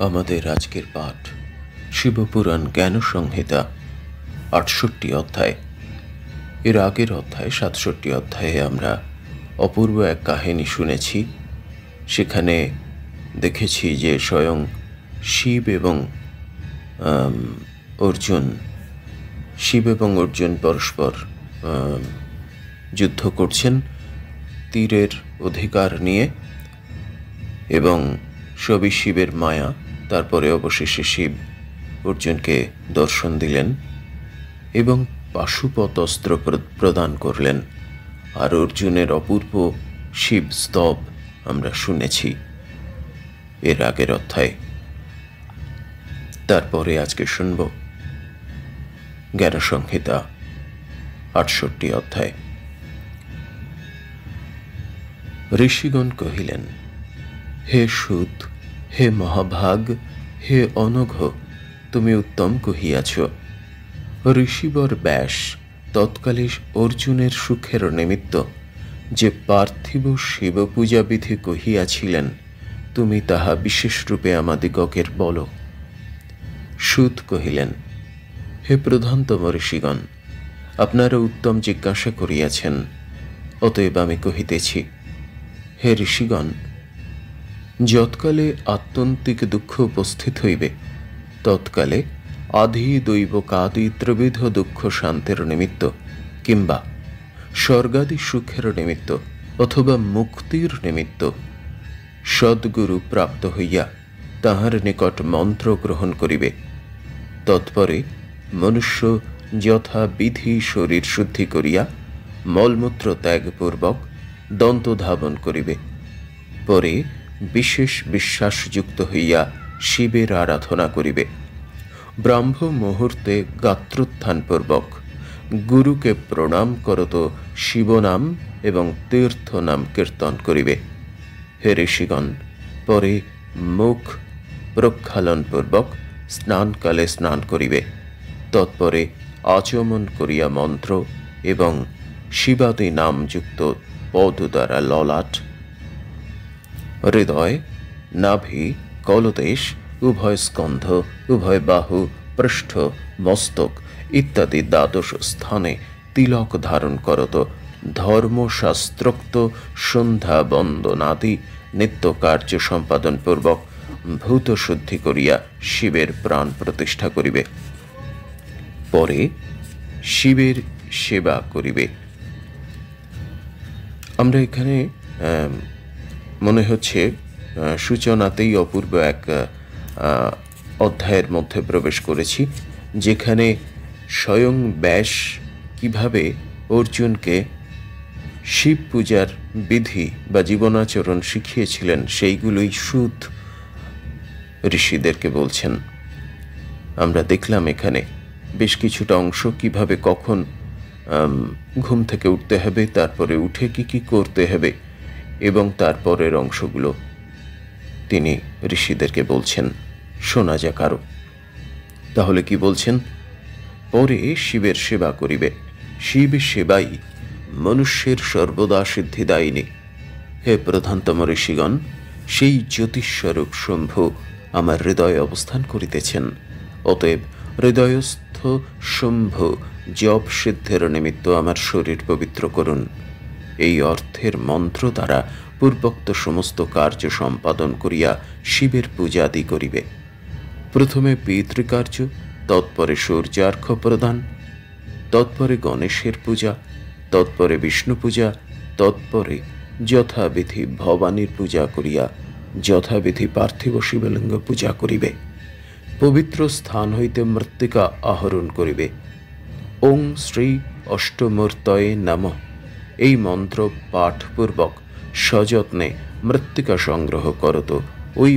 আমাদের আজকের পাঠ শিবপুরাণ জ্ঞান সংহিতা ৬৮ অধ্যায়। এর আগের অধ্যায় ৬৭ অধ্যায়ে আমরা অপূর্ব এক কাহিনী শুনেছি। সেখানে দেখেছি যে স্বয়ং শিব এবং অর্জুন পরস্পর যুদ্ধ করছেন তীরের অধিকার নিয়ে, এবং সবই শিবের মায়া। তারপরে অবশেষে শিব অর্জুনকে দর্শন দিলেন এবং পাশুপত অস্ত্র প্রদান করলেন। আর অর্জুনের অপূর্ব শিব স্তব আমরা শুনেছি এর আগের অধ্যায়ে। তারপরে আজকে শুনব জ্ঞান সংহিতা ৬৮ অধ্যায়। ঋষিগণ কহিলেন, হে সুত, হে মহাভাগ, হে অনঘ, তুমি উত্তম কহিয়াছ। ঋষিবর ব্যাস তৎকালে অর্জুনের সুখের নিমিত্ত যে পার্থিব শিব পূজাবিধি কহিয়াছিলেন, তুমি তাহা বিশেষরূপে আমাদিগকের বল। সুত কহিলেন, হে প্রধানতম ঋষিগণ, আপনারা উত্তম জিজ্ঞাসা করিয়াছেন, অতএব আমি কহিতেছি। হে ঋষিগণ, যৎকালে আত্যন্তিক দুঃখ উপস্থিত হইবে, তৎকালে আধি দৈবকাদি ত্রিবিধ দুঃখ শান্তির নিমিত্ত, কিংবা স্বর্গাদি সুখের নিমিত্ত, অথবা মুক্তির নিমিত্ত সদ্গুরু প্রাপ্ত হইয়া তাহার নিকট মন্ত্র গ্রহণ করিবে। তৎপরে মনুষ্য যথাবিধি শরীর শুদ্ধি করিয়া মলমূত্র ত্যাগপূর্বক দন্তধাবন করিবে। পরে বিশেষ বিশ্বাসযুক্ত হইয়া শিবের আরাধনা করিবে। ব্রাহ্ম মুহূর্তে গাত্রোত্থানপূর্বক গুরুকে প্রণাম করত শিবনাম এবং তীর্থ নাম কীর্তন করিবে। হে ঋষিগণ, পরে মুখ প্রক্ষালনপূর্বক স্নানকালে স্নান করিবে। তৎপরে আচমন করিয়া মন্ত্র এবং শিবাদি নামযুক্ত পদ দ্বারা ললাট, হৃদয়, নাভি, কলদেশ, উভয় স্কন্ধ, উভয় বাহু, পৃষ্ঠ, মস্তক ইত্যাদি দ্বাদশ স্থানে তিলক ধারণ করত ধর্মশাস্ত্রোক্ত সন্ধ্যা বন্দনাদি নিত্য কার্য সম্পাদন পূর্বক ভূত শুদ্ধি করিয়া শিবের প্রাণ প্রতিষ্ঠা করিবে। পরে শিবের সেবা করিবে। আমরা এখানে মনে হচ্ছে সূচনাতেই অপূর্ব এক অধ্যায়ের মধ্যে প্রবেশ করেছি, যেখানে স্বয়ং ব্যাস কিভাবে অর্জুনকে শিব পূজার বিধি বা জীবনাচরণ শিখিয়েছিলেন সেইগুলোই সুত ঋষিদেরকে বলছেন। আমরা দেখলাম এখানে বেশ কিছুটা অংশ, কিভাবে কখন ঘুম থেকে উঠতে হবে, তারপরে উঠে কি করতে হবে, এবং তারপরের অংশগুলো তিনি ঋষিদেরকে বলছেন। শোনা যাক আরো। তাহলে কি বলছেন? পরে শিবের সেবা করিবে। শিব সেবাই মনুষ্যের সর্বদা সিদ্ধিদায়িনী। হে প্রধানতম ঋষিগণ, সেই জ্যোতিস্বরূপ শম্ভু আমার হৃদয়ে অবস্থান করিতেছেন। অতএব হৃদয়স্থ শম্ভু জপ সিদ্ধের নিমিত্ত আমার শরীর পবিত্র করুন। এই অর্থের মন্ত্র দ্বারা পূর্বোক্ত সমস্ত কার্য সম্পাদন করিয়া শিবের পূজাদি করিবে। প্রথমে পিতৃকার্য, তৎপরে সূর্যার্ঘ্য প্রদান, তৎপরে গণেশের পূজা, তৎপরে বিষ্ণু পূজা, তৎপরে যথাবিধি ভবানীর পূজা করিয়া যথাবিধি পার্থিব শিবলিঙ্গ পূজা করিবে। পবিত্র স্থান হইতে মৃত্তিকা আহরণ করিবে। ওং শ্রী অষ্টমূর্তয়ে নমঃ এই মন্ত্র পাঠপূর্বক সযত্নে মৃত্তিকা সংগ্রহ করত। ওই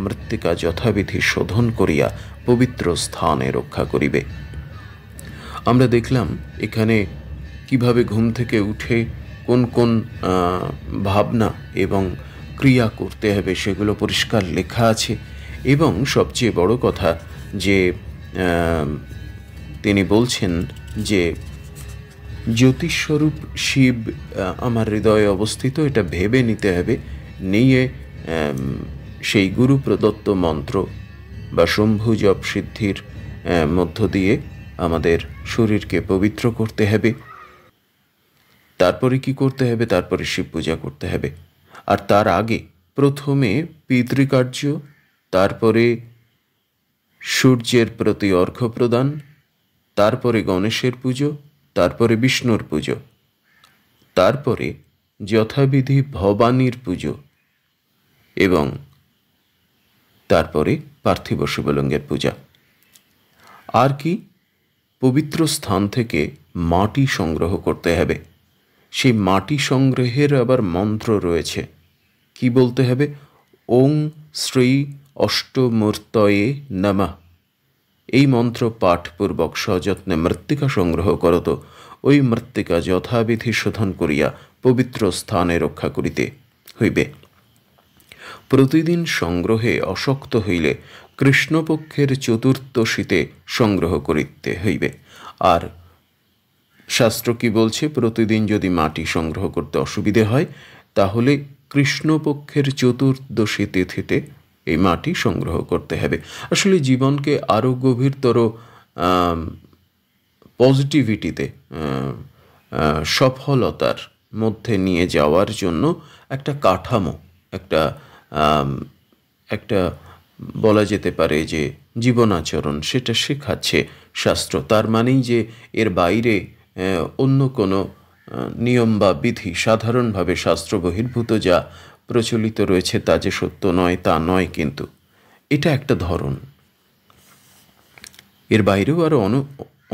মৃত্তিকা যথাবিধি শোধন করিয়া পবিত্র স্থানে রক্ষা করিবে। আমরা দেখলাম এখানে কিভাবে ঘুম থেকে উঠে কোন কোন ভাবনা এবং ক্রিয়া করতে হবে সেগুলো পরিষ্কার লেখা আছে। এবং সবচেয়ে বড় কথা যে তিনি বলছেন যে জ্যোতিস্বরূপ শিব আমার হৃদয়ে অবস্থিত, এটা ভেবে নিতে হবে। নিয়ে সেই গুরু প্রদত্ত মন্ত্র বা শম্ভু জপ সিদ্ধির মধ্য দিয়ে আমাদের শরীরকে পবিত্র করতে হবে। তারপরে কি করতে হবে? তারপরে শিব পূজা করতে হবে। আর তার আগে প্রথমে পিতৃকার্য, তারপরে সূর্যের প্রতি অর্ঘ্য প্রদান, তারপরে গণেশের পুজো, তারপরে বিষ্ণুর পুজো, তারপরে যথাবিধি ভবানীর পুজো এবং তারপরে পার্থিব শিবলিঙ্গের পূজা। আর কি? পবিত্র স্থান থেকে মাটি সংগ্রহ করতে হবে। সেই মাটি সংগ্রহের আবার মন্ত্র রয়েছে। কি বলতে হবে? ওং শ্রী অষ্টমূর্তয়ে নমঃ। এই মন্ত্র পাঠপূর্বক সযত্নে মৃত্তিকা সংগ্রহ করত। ওই মৃত্তিকা যথাবিধি শোধন করিয়া পবিত্র স্থানে রক্ষা করিতে হইবে। প্রতিদিন সংগ্রহে অশক্ত হইলে কৃষ্ণপক্ষের চতুর্দশীতে সংগ্রহ করিতে হইবে। আর শাস্ত্র কি বলছে? প্রতিদিন যদি মাটি সংগ্রহ করতে অসুবিধে হয় তাহলে কৃষ্ণপক্ষের চতুর্দশী তিথিতে এই মাটি সংগ্রহ করতে হবে। আসলে জীবনকে আরও গভীরতর পজিটিভিটিতে, সফলতার মধ্যে নিয়ে যাওয়ার জন্য একটা কাঠামো, একটা বলা যেতে পারে যে জীবনাচরণ, সেটা শেখাচ্ছে শাস্ত্র। তার মানেই যে এর বাইরে অন্য কোনো নিয়ম বা বিধি, সাধারণভাবে শাস্ত্র বহির্ভূত যা প্রচলিত রয়েছে তা যে সত্য নয় তা নয়, কিন্তু এটা একটা ধরন। এর বাইরেও আরও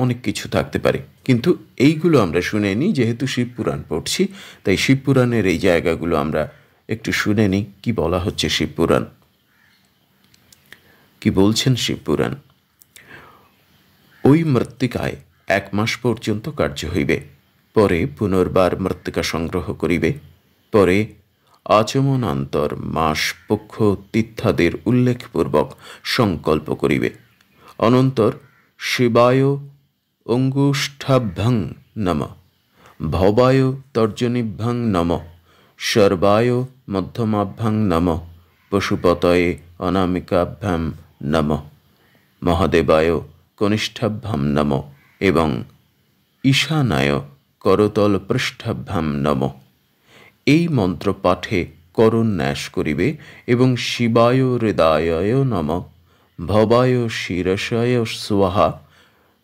অনেক কিছু থাকতে পারে, কিন্তু এইগুলো আমরা শুনে নিই। যেহেতু শিবপুরাণ পড়ছি, তাই শিবপুরাণের এই জায়গাগুলো আমরা একটু শুনে নিই। কি বলা হচ্ছে শিবপুরাণ, কি বলছেন শিবপুরাণ? ওই মৃত্তিকায় 1 মাস পর্যন্ত কার্য হইবে, পরে পুনর্বার মৃত্তিকা সংগ্রহ করিবে। পরে আচমনান্তর মাস পক্ষ তীর্থাদের উল্লেখপূর্বক সংকল্প করিবে। অনন্তর শিবায় অঙ্গুষ্ঠাভ্যাং নমঃ, ভবায় তর্জনীভ্যাং নমঃ, সর্বায় মধ্যমাভ্যাং নমঃ, পশুপতয়ে অনামিকাভ্যাং নমঃ, মহাদেবায় কনিষ্ঠাভ্যাং নমঃ এবং ঈশানায় করতল পৃষ্ঠাভ্যাং নমঃ। এই মন্ত্র পাঠে করণ ন্যাস করিবে এবং শিবায় হৃদয়ায় নমঃ, ভবায় শিরসায় স্বাহা,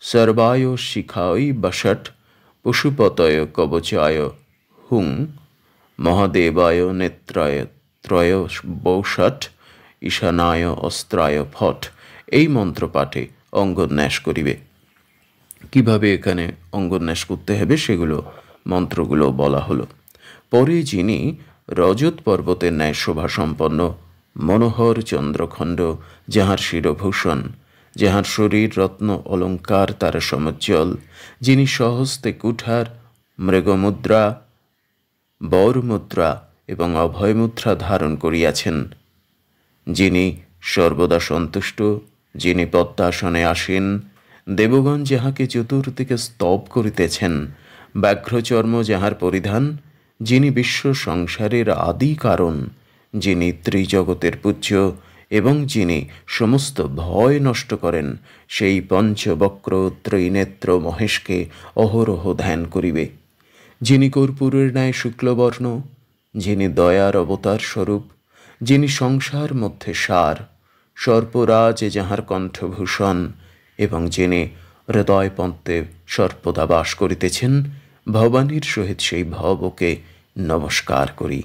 সর্বায় শিখায় বষট, পশুপতয় কবচায় হুং, মহাদেবায় নেত্রায় ত্রয় বৌষট, ঈশানায় অস্ত্রায় ফট। এই মন্ত্র পাঠে অঙ্গন্যাস করিবে। কিভাবে এখানে অঙ্গন্যাস করতে হবে সেগুলো মন্ত্রগুলো বলা হলো। পরে যিনি রজত পর্বতের ন্যায় শোভাসম্পন্ন মনোহর চন্দ্রখণ্ড, যাহার শিরভূষণ, যাহার শরীর রত্ন অলঙ্কার তারা সমজ্জ্বল, যিনি স্বহস্তে কুঠার, মৃগমুদ্রা, বরমুদ্রা এবং অভয়মুদ্রা ধারণ করিয়াছেন, যিনি সর্বদা সন্তুষ্ট, যিনি পদ্মাসনে আসীন, দেবগণ যাহাকে চতুর্দিকে স্তব করিতেছেন, ব্যাঘ্রচর্ম যাহার পরিধান, যিনি বিশ্ব সংসারের আদি কারণ, যিনি ত্রিজগতের পূজ্য এবং যিনি সমস্ত ভয় নষ্ট করেন, সেই পঞ্চবক্র ত্রিনেত্র মহেশকে অহরহ ধ্যান করিবে। যিনি কর্পূরের ন্যায় শুক্লবর্ণ, যিনি দয়ার অবতার স্বরূপ, যিনি সংসার মধ্যে সার, সর্পরাজ যাহার কণ্ঠভূষণ এবং যিনি হৃদয়পন্থে সর্বদা বাস করিতেছেন, ভবানীর সহিত সেই ভবকে নমস্কার করি।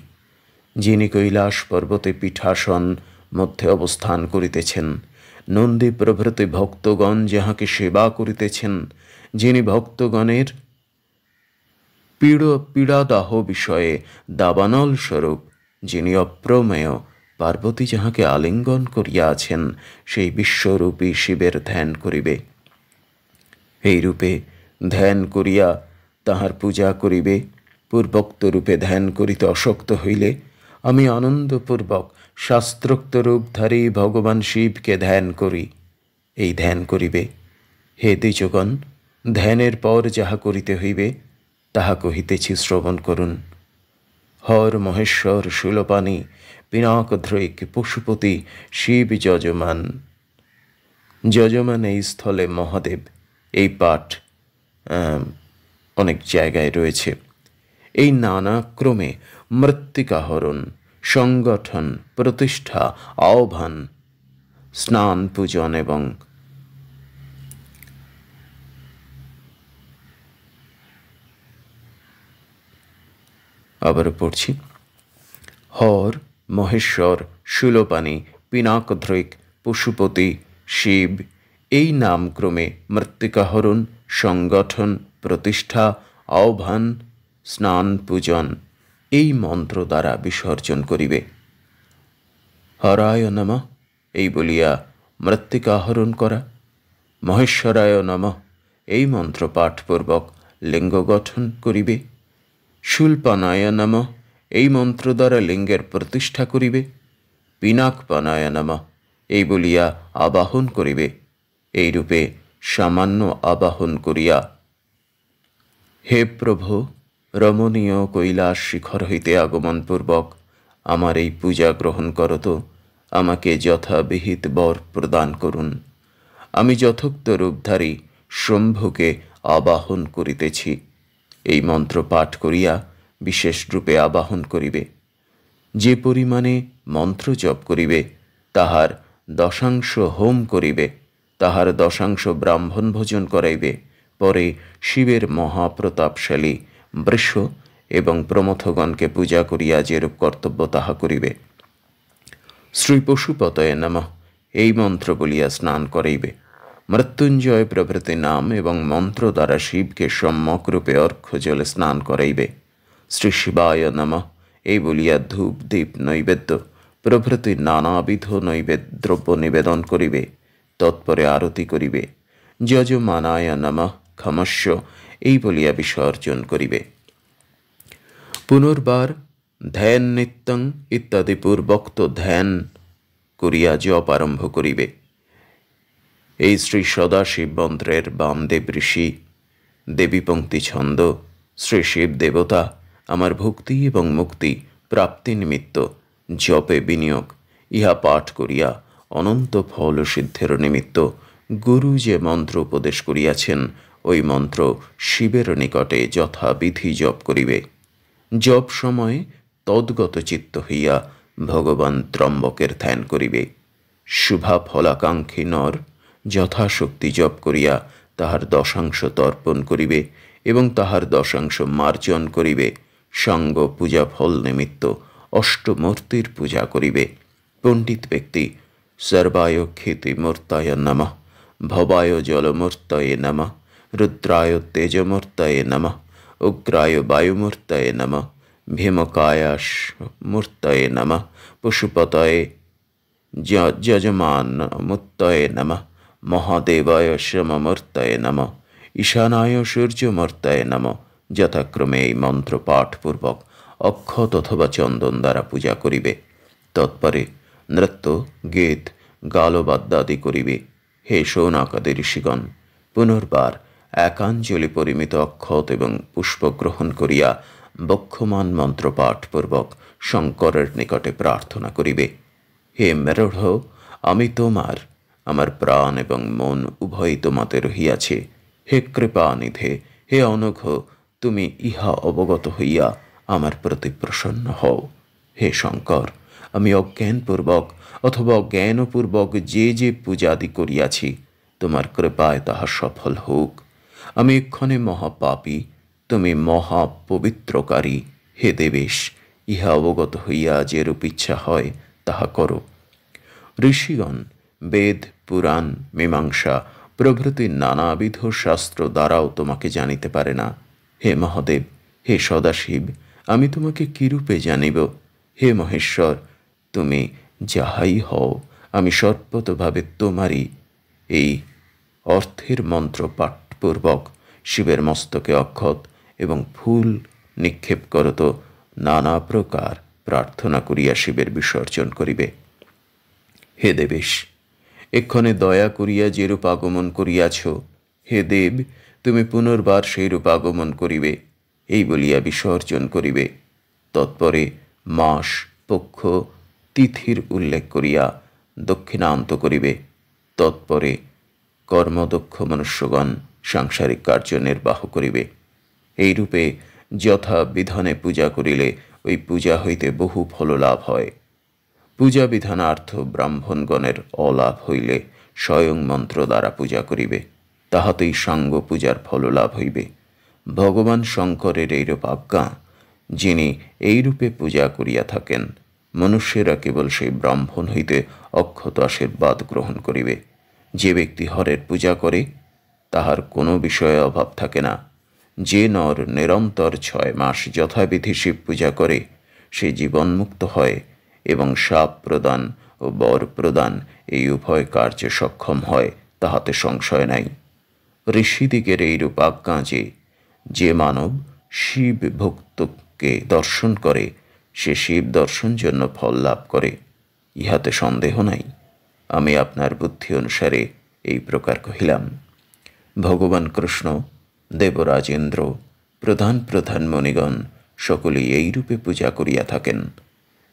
যিনি কৈলাস পর্বতে পীঠাসন মধ্যে অবস্থান করিতেছেন, নন্দী প্রভৃতি ভক্তগণ যাহাকে সেবা করিতেছেন, যিনি ভক্তগণের পীড়াদাহ বিষয়ে দাবানল স্বরূপ, যিনি অপ্রমেয়, পার্বতী যাহাকে আলিঙ্গন করিয়া আছেন, সেই বিশ্বরূপী শিবের ধ্যান করিবে। এই রূপে ধ্যান করিয়া তাহার পূজা করিবে। পূর্বোক্ত রূপে ধ্যান করিতে অশক্ত হইলে আমি আনন্দপূর্বক শাস্ত্রোক্ত রূপধারী ভগবান শিবকে ধ্যান করি, এই ধ্যান করিবে। হে দ্বিজগণ, ধ্যানের পর যাহা করিতে হইবে তাহা কহিতেছি, শ্রবণ করুন। হর মহেশ্বর শূলপাণি পিনাকধৃক পশুপতি শিব যজমান যজমান এই স্থলে মহাদেব, এই পাঠ অনেক জায়গায় রয়েছে। এই নানা ক্রমে মৃত্তিকাহরণ, সংগঠন, প্রতিষ্ঠা, আহ্বান, স্নান, পূজন এবং আবারও পড়ছি, হর, মহেশ্বর, শূলপাণি, পিনাকধৃক, পশুপতি, শিব এই নামক্রমে মৃত্তিকাহরণ, সংগঠন, প্রতিষ্ঠা, আহ্বান, স্নান, পূজন এই মন্ত্র দ্বারা বিসর্জন করিবে। হরায় নমঃ এই বলিয়া মৃত্তিকাহরণ করা, মহেশ্বরায় নমঃ এই মন্ত্র পাঠপূর্বক লিঙ্গ গঠন করিবে, শূলপাণায় নমঃ এই মন্ত্র দ্বারা লিঙ্গের প্রতিষ্ঠা করিবে, পিনাকপাণায় নমঃ এই বলিয়া আবাহন করিবে। এইরূপে সামান্য আবাহন করিয়া, হে প্রভু, রমণীয় কৈলাস শিখর হইতে আগমনপূর্বক আমার এই পূজা গ্রহণ করত, আমাকে যথাবিহিত বর প্রদান করুন। আমি যথোক্ত রূপধারী শম্ভুকে আবাহন করিতেছি। এই মন্ত্র পাঠ করিয়া বিশেষ রূপে আবাহন করিবে। যে পরিমাণে মন্ত্র জপ করিবে তাহার দশাংশ হোম করিবে, তাহার দশাংশ ব্রাহ্মণ ভোজন করাইবে। পরে শিবের মহাপ্রতাপশালী বৃষ এবং প্রমথগণকে পূজা করিয়া যেরূপ কর্তব্য তাহা করিবে। শ্রী পশুপতয়ে নমঃ এই মন্ত্র বলিয়া স্নান করাইবে। মৃত্যুঞ্জয় প্রভৃতি নাম এবং মন্ত্র দ্বারা শিবকে সম্যক রূপে অর্ঘ্য জলে স্নান করাইবে। শ্রী শিবায় নমঃ এই বলিয়া ধূপ, দীপ, নৈবেদ্য প্রভৃতি নানাবিধ নৈবেদ্য দ্রব্য নিবেদন করিবে। তৎপরে আরতি করিবে। যজমানায় নমঃ ক্ষমস্য এই বলিয়া বিসর্জন করিবে। পুনর্বার ধ্যান নিত্যং ইত্যাদি পূর্বোক্ত ধ্যান করিয়া জপ আরম্ভ করিবে। এই শ্রী সদাশিব মন্ত্রের বামদেব ঋষি, দেবী পঙ্ক্তি ছন্দ, শ্রী শিব দেবতা আমার ভক্তি এবং মুক্তি প্রাপ্তি নিমিত্ত জপে বিনিয়োগ, ইহা পাঠ করিয়া অনন্ত ফল সিদ্ধের নিমিত্ত গুরু যে মন্ত্র উপদেশ করিয়াছেন, ওই মন্ত্র শিবের নিকটে যথাবিধি জপ করিবে। জপ সময়ে তদ্গত চিত্ত হইয়া ভগবান ত্রম্বকের ধ্যান করিবে। শুভা ফলাকাঙ্ক্ষী নর যথাশক্তি জপ করিয়া তাহার দশাংশ তর্পণ করিবে এবং তাহার দশাংশ মার্জন করিবে। সাঙ্গ পূজা ফল নিমিত্ত অষ্টমূর্তির পূজা করিবে। পণ্ডিত ব্যক্তি সর্বায় ক্ষিতি মূর্তায় নমঃ, ভবায় জলমূর্তয়ে নমঃ, রুদ্রায় তেজমূর্তয়ে নমঃ, উগ্রায় বায়ুমূর্তয়ে নমঃ, ভীমকায়াস মূর্তয়ে নমঃ, পশুপতয়ে যজমান মূর্তয়ে নমঃ, মহাদেবায় শ্যামমূর্তয়ে নমঃ, ঈশানায় সূর্যমূর্তয়ে নমঃ যথাক্রমে এই মন্ত্র পাঠপূর্বক অক্ষত অথবা চন্দন দ্বারা পূজা করিবে। তৎপরে নৃত্য, গীত, গালবাদ্যাদি করিবে। হে শৌনাকাদি ঋষিগণ, পুনর্বার একাঞ্জলি পরিমিত অক্ষত এবং পুষ্প গ্রহণ করিয়া বক্ষমান মন্ত্র পাঠপূর্বক শঙ্করের নিকটে প্রার্থনা করিবে। হে মেরঢ়, আমি তোমার, আমার প্রাণ এবং মন উভয়ই তোমাতে রহিয়াছে। হে কৃপানিধে, হে অনঘ, তুমি ইহা অবগত হইয়া আমার প্রতি প্রসন্ন হও। হে শঙ্কর, আমি অজ্ঞানপূর্বক অথবা অজ্ঞানপূর্বক যে যে পূজাদি করিয়াছি, তোমার কৃপায় তাহা সফল হোক। আমি এক্ষণে মহাপাপী, তুমি মহাপবিত্রকারী। হে দেবেশ, ইহা অবগত হইয়া যেরূপ ইচ্ছা হয় তাহা করো। ঋষিগণ বেদ, পুরাণ, মীমাংসা প্রভৃতি নানাবিধ শাস্ত্র দ্বারাও তোমাকে জানিতে পারে না। হে মহাদেব, হে সদাশিব, আমি তোমাকে কিরূপে জানিব? হে মহেশ্বর, তুমি যাহাই হও, আমি সর্বতভাবে তোমারই। এই অর্থের মন্ত্র পাঠপূর্বক শিবের মস্তকে অক্ষত এবং ফুল নিক্ষেপ করত নানা প্রকার প্রার্থনা করিয়া শিবের বিসর্জন করিবে। হে দেবেশ, এক্ষণে দয়া করিয়া যেরূপ আগমন করিয়াছ, হে দেব, তুমি পুনর্বার সেইরূপ আগমন করিবে, এই বলিয়া বিসর্জন করিবে। তৎপরে মাস, পক্ষ, তিথির উল্লেখ করিয়া দক্ষিণান্ত করিবে। তৎপরে কর্মদক্ষ মনুষ্যগণ সাংসারিক কার্য নির্বাহ করিবে। এইরূপে যথা বিধানে পূজা করিলে ওই পূজা হইতে বহু ফললাভ হয়। পূজা বিধানার্থ ব্রাহ্মণগণের অলাভ হইলে স্বয়ং মন্ত্র দ্বারা পূজা করিবে, তাহাতেই সাঙ্গ পূজার ফললাভ হইবে। ভগবান শঙ্করের এইরূপ আজ্ঞা। যিনি এইরূপে পূজা করিয়া থাকেন, মনুষ্যেরা কেবল সেই ব্রাহ্মণ হইতে অক্ষত আশীর্বাদ গ্রহণ করিবে। যে ব্যক্তি হরের পূজা করে, তাহার কোনো বিষয়ে অভাব থাকে না। যে নর নিরন্তর 6 মাস যথাবিধি শিব পূজা করে, সে জীবনমুক্ত হয় এবং শাপ প্রদান ও বর প্রদান এই উভয় কার্যে সক্ষম হয়, তাহাতে সংশয় নাই। ঋষিদিগের এইরূপ আজ্ঞা যে মানব শিব ভক্তকে দর্শন করে, সে শিব দর্শন জন্য ফল লাভ করে, ইহাতে সন্দেহ নাই। আমি আপনার বুদ্ধি অনুসারে এই প্রকার কহিলাম। ভগবান কৃষ্ণ, দেবরাজেন্দ্র, প্রধান প্রধান মণিগণ সকলেই এইরূপে পূজা করিয়া থাকেন।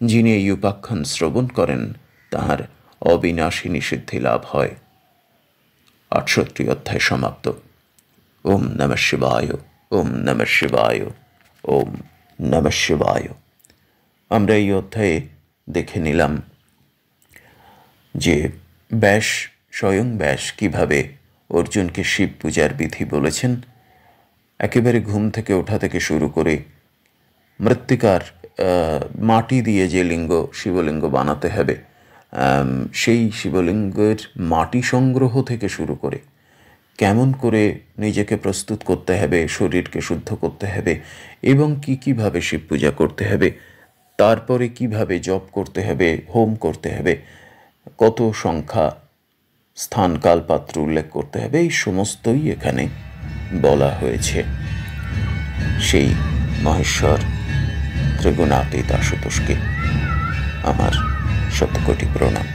যিনি এই উপাখ্যান শ্রবণ করেন, তাহার অবিনাশিনী সিদ্ধি লাভ হয়। 68 অধ্যায় সমাপ্ত। ওম নমঃ শিবায়, ওম নমঃ শিবায়, ওম নমঃ শিবায়। আমরা এই অধ্যায়ে দেখে নিলাম যে স্বয়ং ব্যাস কিভাবে অর্জুনকে শিব পূজার বিধি বলেছেন। একেবারে ঘুম থেকে ওঠা থেকে শুরু করে মৃত্তিকার মাটি দিয়ে যে শিবলিঙ্গ বানাতে হবে, সেই শিবলিঙ্গের মাটি সংগ্রহ থেকে শুরু করে কেমন করে নিজেকে প্রস্তুত করতে হবে, শরীরকে শুদ্ধ করতে হবে এবং কীভাবে শিব পূজা করতে হবে, তারপরে কিভাবে জপ করতে হবে, হোম করতে হবে, কত সংখ্যা, স্থান, কাল, পাত্র উল্লেখ করতে হবে, এই সমস্তই এখানে বলা হয়েছে। সেই মহেশ্বর ত্রিগুণাতীত আশুতোষকে আমার শতকোটি প্রণাম।